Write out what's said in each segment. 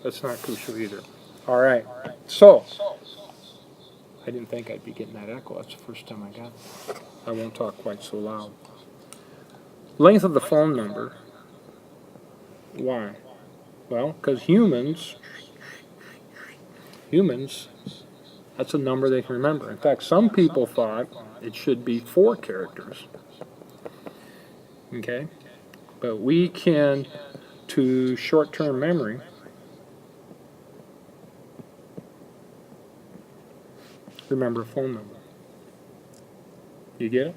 That's not crucial either. All right, so I didn't think I'd be getting that echo. That's the first time I got it. I won't talk quite so loud. Length of the phone number. Why? Well, because humans, that's a number they can remember. In fact, some people thought it should be 4 characters. Okay? But we can, to short-term memory, remember a phone number. You get it?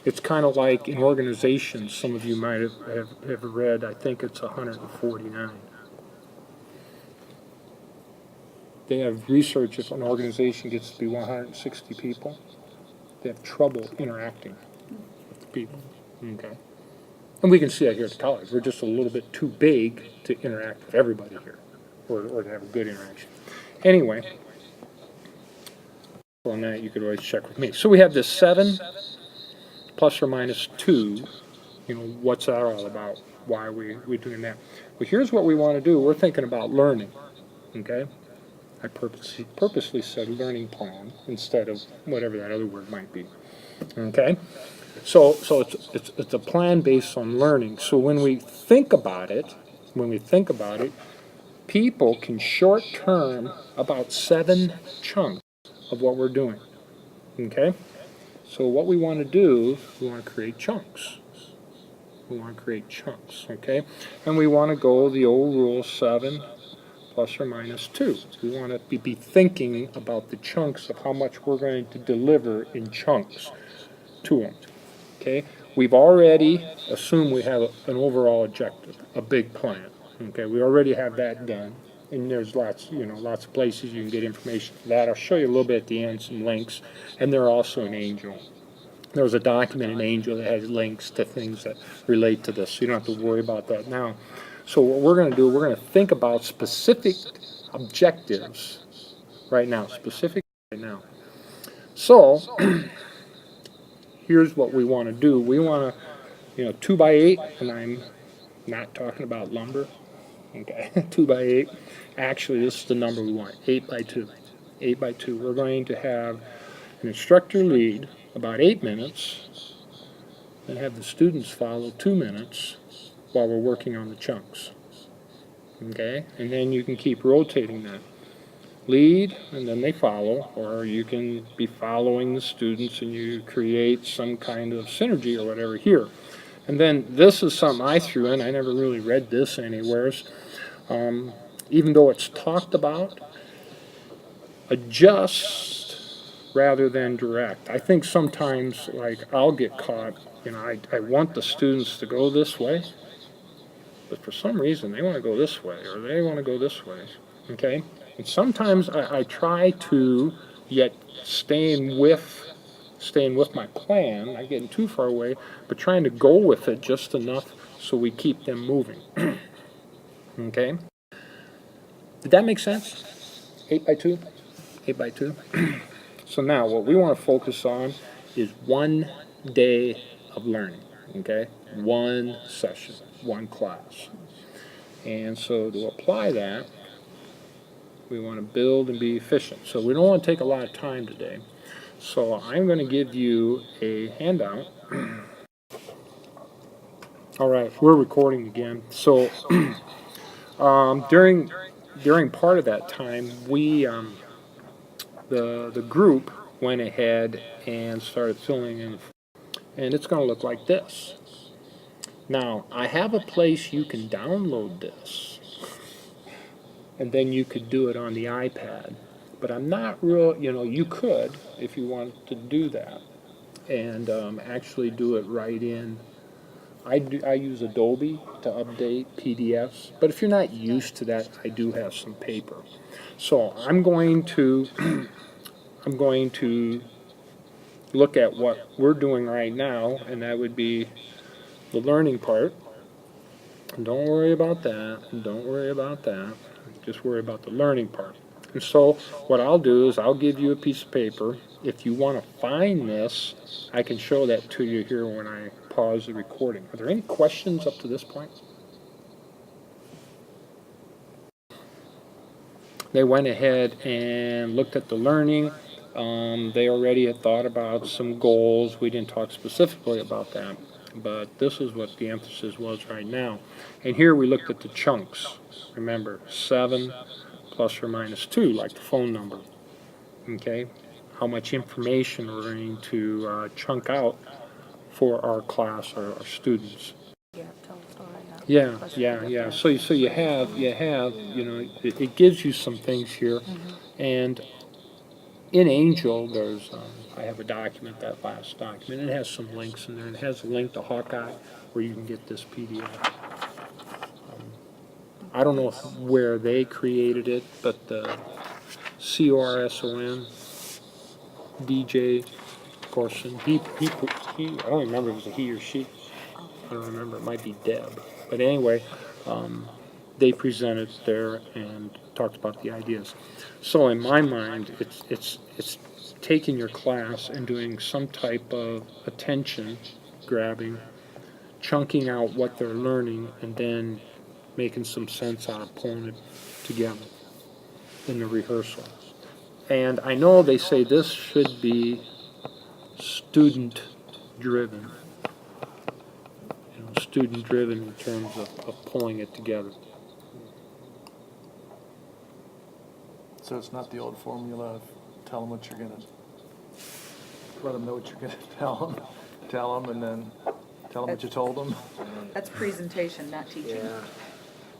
It's kind of like in organizations, some of you might have read, I think it's 149. They have research if an organization gets to be 160 people, they have trouble interacting with the people. Okay? And we can see that here at the college. We're just a little bit too big to interact with everybody here, or to have a good interaction. Anyway, on that you could always check with me. So we have this 7 plus or minus 2. You know, what's that all about? Why are we doing that? Well, here's what we want to do. We're thinking about learning. Okay? I purposely said learning plan instead of whatever that other word might be. Okay? So it's a plan based on learning. So when we think about it, people can short term about 7 chunks of what we're doing. Okay? So what we want to do, we want to create chunks. Okay? And we want to go the old rule 7 plus or minus 2. We want to be thinking about the chunks of how much we're going to deliver in chunks to them. Okay? We've already assumed we have an overall objective, a big plan. Okay? We already have that done. And there's lots of places you can get information for that. I'll show you a little bit at the end, some links. And they're also an Angel. There's a document in Angel that has links to things that relate to this, so you don't have to worry about that now. So what we're going to do, we're going to think about specific objectives right now, So here's what we want to do. We want to, 2 by 8, and I'm not talking about lumber. Okay, 2 by 8. Actually, this is the number we want, 8 by 2. 8 by 2. We're going to have an instructor lead about 8 minutes and have the students follow 2 minutes while we're working on the chunks. Okay, and then you can keep rotating that. Lead, and then they follow, or you can be following the students and you create some kind of synergy or whatever here. And then this is something I threw in. I never really read this anywhere. Even though it's talked about, adjust rather than direct. I think sometimes, like, I'll get caught, I want the students to go this way, but for some reason they want to go this way, or they want to go this way, okay? And sometimes I try to, yet staying with my plan, not getting too far away, but trying to go with it just enough so we keep them moving. Okay? Did that make sense? 8 by 2? 8 by 2? So now what we want to focus on is 1 day of learning, okay? 1 session, 1 class. And so to apply that, we want to build and be efficient. So we don't want to take a lot of time today. So I'm going to give you a handout. All right, we're recording again. So during part of that time, we the group went ahead and started filling in, and it's going to look like this. Now, I have a place you can download this, and then you could do it on the iPad. But I'm not real, you could if you wanted to do that, and actually do it right in. I use Adobe to update PDFs, but if you're not used to that, I do have some paper. So I'm going to look at what we're doing right now, and that would be the learning part. Don't worry about that. Just worry about the learning part. And so what I'll do is I'll give you a piece of paper. If you want to find this, I can show that to you here when I pause the recording. Are there any questions up to this point? They went ahead and looked at the learning. They already had thought about some goals. We didn't talk specifically about that, but this is what the emphasis was right now. And here we looked at the chunks. Remember, 7 plus or minus 2, like the phone number. Okay? How much information we're going to chunk out for our class or our students. Yeah. So you have, you know, it gives you some things here, and in Angel, there's, I have a document, that last document, it has some links in there. It has a link to Hawkeye where you can get this PDF. I don't know where they created it, but the CORSON, DJ Corson, he, I don't remember if it was a he or she. I don't remember, it might be Deb. But anyway, they presented there and talked about the ideas. So in my mind, it's taking your class and doing some type of attention grabbing, chunking out what they're learning, and then making some sense out of pulling it together in the rehearsal. And I know they say this should be student driven. Student driven in terms of pulling it together. So it's not the old formula of tell them what you're going to, let them know what you're going to tell them, and then tell them what you told them. That's presentation, not teaching. Yeah,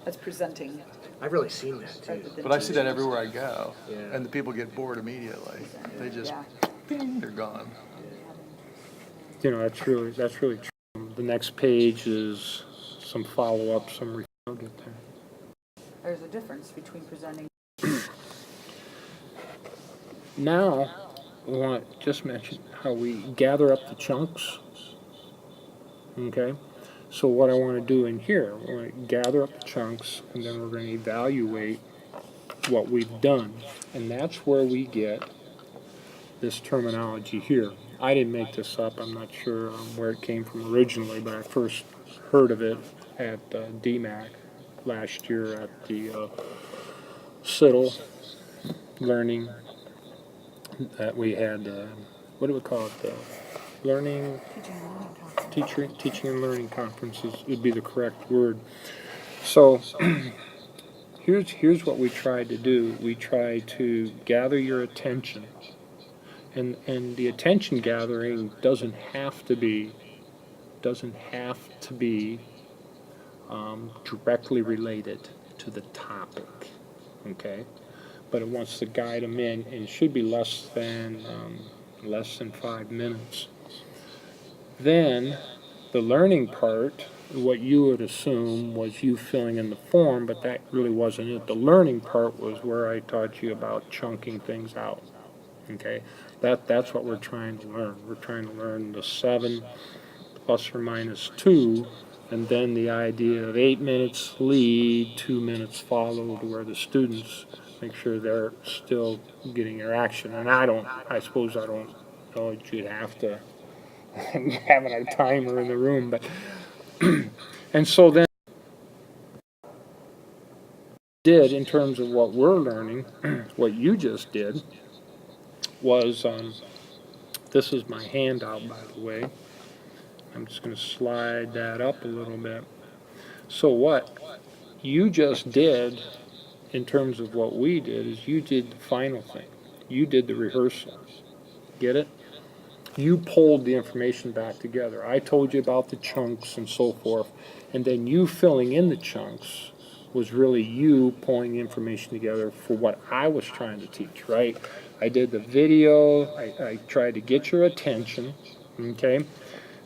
That's presenting. I've really seen that too. But I see that everywhere I go, Yeah. and the people get bored immediately. They just, Yeah. bing, they're gone. You know, that's really true. The next page is some follow-up, some I'll get there. There's a difference between presenting. Now, we want to just mention how we gather up the chunks. Okay? So what I want to do in here, we're going to gather up the chunks, and then we're going to evaluate what we've done. And that's where we get this terminology here. I didn't make this up. I'm not sure where it came from originally, but I first heard of it at DMACC last year at the CETL learning that we had. What do we call it? Learning, teaching and learning conferences would be the correct word. So here's what we tried to do. We tried to gather your attention. And the attention gathering doesn't have to be directly related to the topic, okay? But it wants to guide them in, and it should be less than 5 minutes. Then the learning part, what you would assume was you filling in the form, but that really wasn't it. The learning part was where I taught you about chunking things out. Okay, that's what we're trying to learn. We're trying to learn the 7 plus or minus 2, and then the idea of 8 minutes lead, 2 minutes follow, to where the students make sure they're still getting their action. And I suppose I don't know that you'd have to have a timer in the room, but and so then did in terms of what we're learning, what you just did was, this is my handout, by the way. I'm just going to slide that up a little bit. So what you just did in terms of what we did is you did the final thing. You did the rehearsal. Get it? You pulled the information back together. I told you about the chunks and so forth, and then you filling in the chunks was really you pulling the information together for what I was trying to teach, right? I did the video, I tried to get your attention, okay?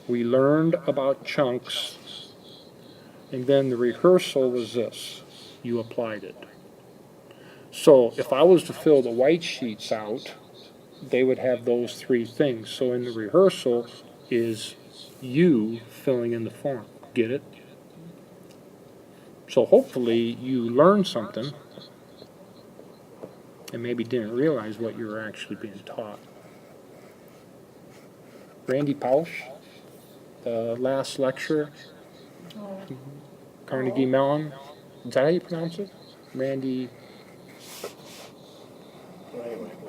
We learned about chunks, and then the rehearsal was this. You applied it. So if I was to fill the white sheets out, they would have those 3 things. So in the rehearsal is you filling in the form. Get it? So hopefully you learned something and maybe didn't realize what you were actually being taught. Randy Pausch, the last lecture, Carnegie Mellon, is that how you pronounce it? Randy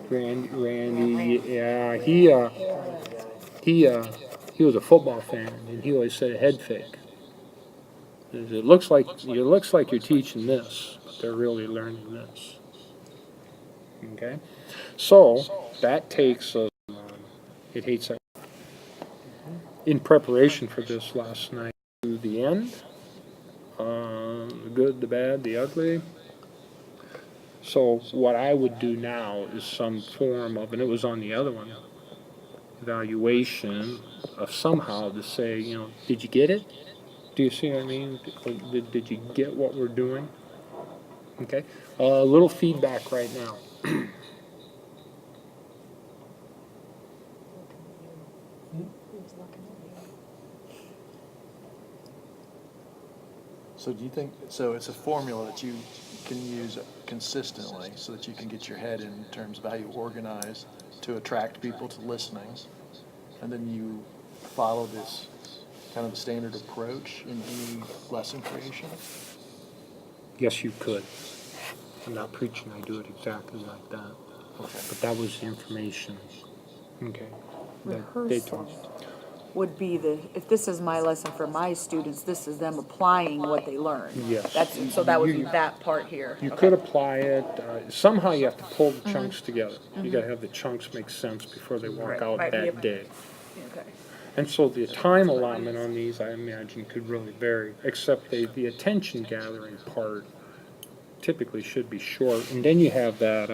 Randy, yeah, he was a football fan, and he always said a head fake. It looks like you're teaching this, but they're really learning this. Okay, so that takes us. It hates that. In preparation for this last night, to the end, the good, the bad, the ugly. So what I would do now is some form of, and it was on the other one, evaluation of somehow to say, you know, did you get it? Do you see what I mean? Did you get what we're doing? Okay. A little feedback right now. So do you think, so it's a formula that you can use consistently so that you can get your head in terms of how you organize to attract people to listening, and then you follow this kind of standard approach in any lesson creation? Yes, you could. I'm not preaching. I do it exactly like that. Okay. But that was the information. Okay. That they Rehearsal taught. would be if this is my lesson for my students, this is them applying what they learned. Yes. So that would be You- that part here. You Okay. could apply it. Somehow you have to pull the chunks together. You got to have the chunks make sense before they walk Right, out right, that yep. day. Okay. And so the time allotment on these, I imagine, could really vary, except the attention gathering part typically should be short. And then you have that,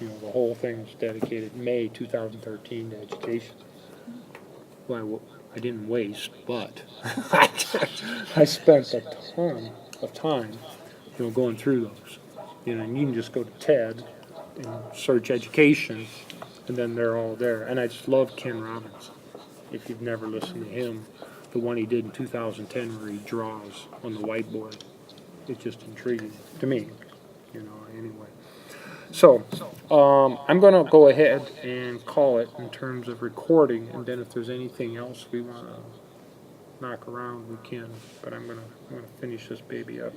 you know, the whole thing was dedicated May 2013 to education. Well, I didn't waste, but I spent a ton of time, you know, going through those. You know, and you can just go to TED and search education, and then they're all there. And I just love Ken Robbins. If you've never listened to him, the one he did in 2010 where he draws on the whiteboard, it's just intriguing to me, you know, anyway. So, I'm going to go ahead and call it in terms of recording, and then if there's anything else we want to knock around, we can. But I'm going to finish this baby up.